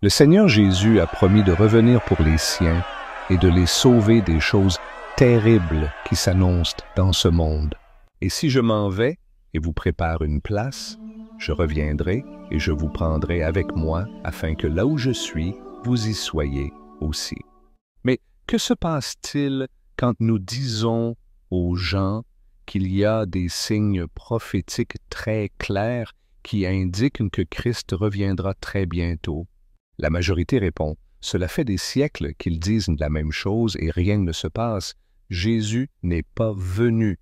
Le Seigneur Jésus a promis de revenir pour les siens et de les sauver des choses terribles qui s'annoncent dans ce monde. Et si je m'en vais et vous prépare une place, je reviendrai et je vous prendrai avec moi afin que là où je suis, vous y soyez aussi. Mais que se passe-t-il quand nous disons aux gens qu'il y a des signes prophétiques très clairs qui indiquent que Christ reviendra très bientôt? La majorité répond, cela fait des siècles qu'ils disent la même chose et rien ne se passe. Jésus n'est pas venu.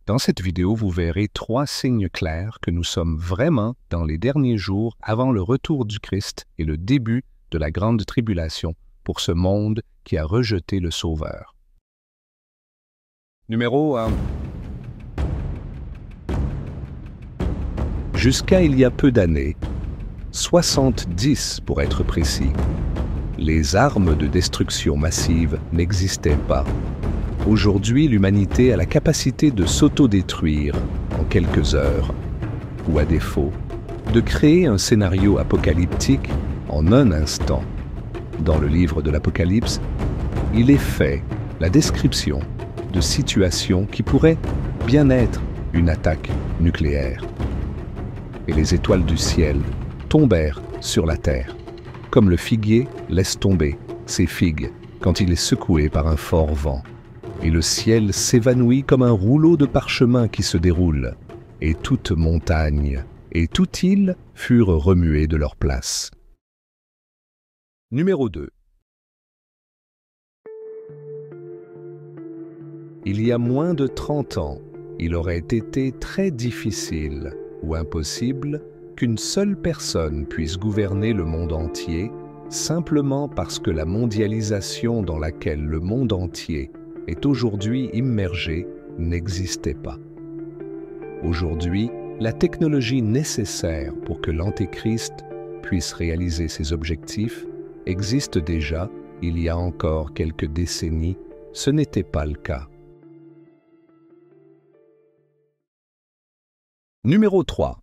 Dans cette vidéo, vous verrez 3 signes clairs que nous sommes vraiment dans les derniers jours avant le retour du Christ et le début de la grande tribulation pour ce monde qui a rejeté le Sauveur. Numéro 1. Jusqu'à il y a peu d'années, 70 pour être précis, les armes de destruction massive n'existaient pas. Aujourd'hui, l'humanité a la capacité de s'autodétruire en quelques heures, ou à défaut, de créer un scénario apocalyptique en un instant. Dans le livre de l'Apocalypse, il est fait la description de situations qui pourraient bien être une attaque nucléaire. Et les étoiles du ciel tombèrent sur la terre, comme le figuier laisse tomber ses figues quand il est secoué par un fort vent. Et le ciel s'évanouit comme un rouleau de parchemin qui se déroule, et toute montagne et toute île furent remuées de leur place. Numéro 2. Il y a moins de 30 ans, il aurait été très difficile ou impossible qu'une seule personne puisse gouverner le monde entier simplement parce que la mondialisation dans laquelle le monde entier est aujourd'hui immergé n'existait pas. Aujourd'hui, la technologie nécessaire pour que l'Antéchrist puisse réaliser ses objectifs existe déjà. Il y a encore quelques décennies, ce n'était pas le cas. Numéro 3.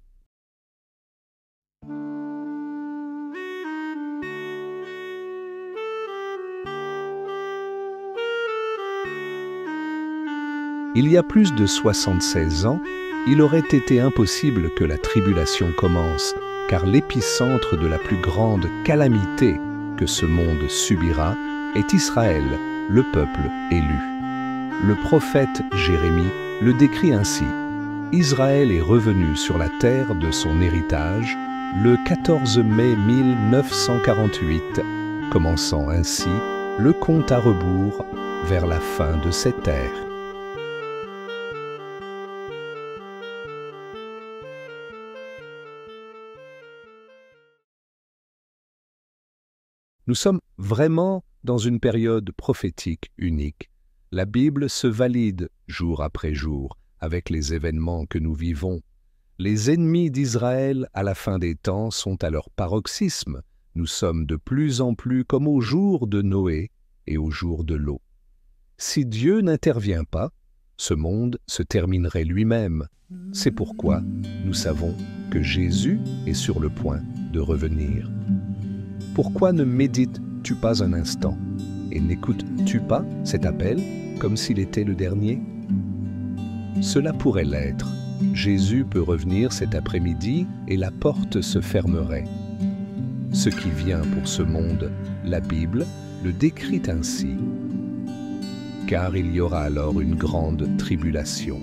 Il y a plus de 76 ans, il aurait été impossible que la tribulation commence, car l'épicentre de la plus grande calamité que ce monde subira est Israël, le peuple élu. Le prophète Jérémie le décrit ainsi. Israël est revenu sur la terre de son héritage le 14 mai 1948, commençant ainsi le compte à rebours vers la fin de cette ère. Nous sommes vraiment dans une période prophétique unique. La Bible se valide jour après jour avec les événements que nous vivons. Les ennemis d'Israël à la fin des temps sont à leur paroxysme. Nous sommes de plus en plus comme au jour de Noé et au jour de l'eau. Si Dieu n'intervient pas, ce monde se terminerait lui-même. C'est pourquoi nous savons que Jésus est sur le point de revenir. Pourquoi ne médites-tu pas un instant et n'écoutes-tu pas cet appel comme s'il était le dernier? Cela pourrait l'être. Jésus peut revenir cet après-midi et la porte se fermerait. Ce qui vient pour ce monde, la Bible le décrit ainsi. Car il y aura alors une grande tribulation,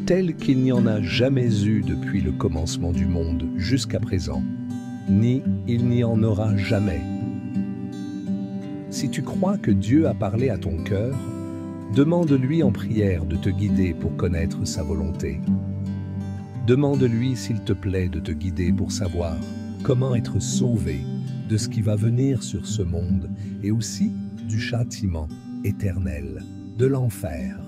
telle qu'il n'y en a jamais eu depuis le commencement du monde jusqu'à présent, ni il n'y en aura jamais. Si tu crois que Dieu a parlé à ton cœur, demande-lui en prière de te guider pour connaître sa volonté. Demande-lui, s'il te plaît, de te guider pour savoir comment être sauvé de ce qui va venir sur ce monde et aussi du châtiment éternel, de l'enfer.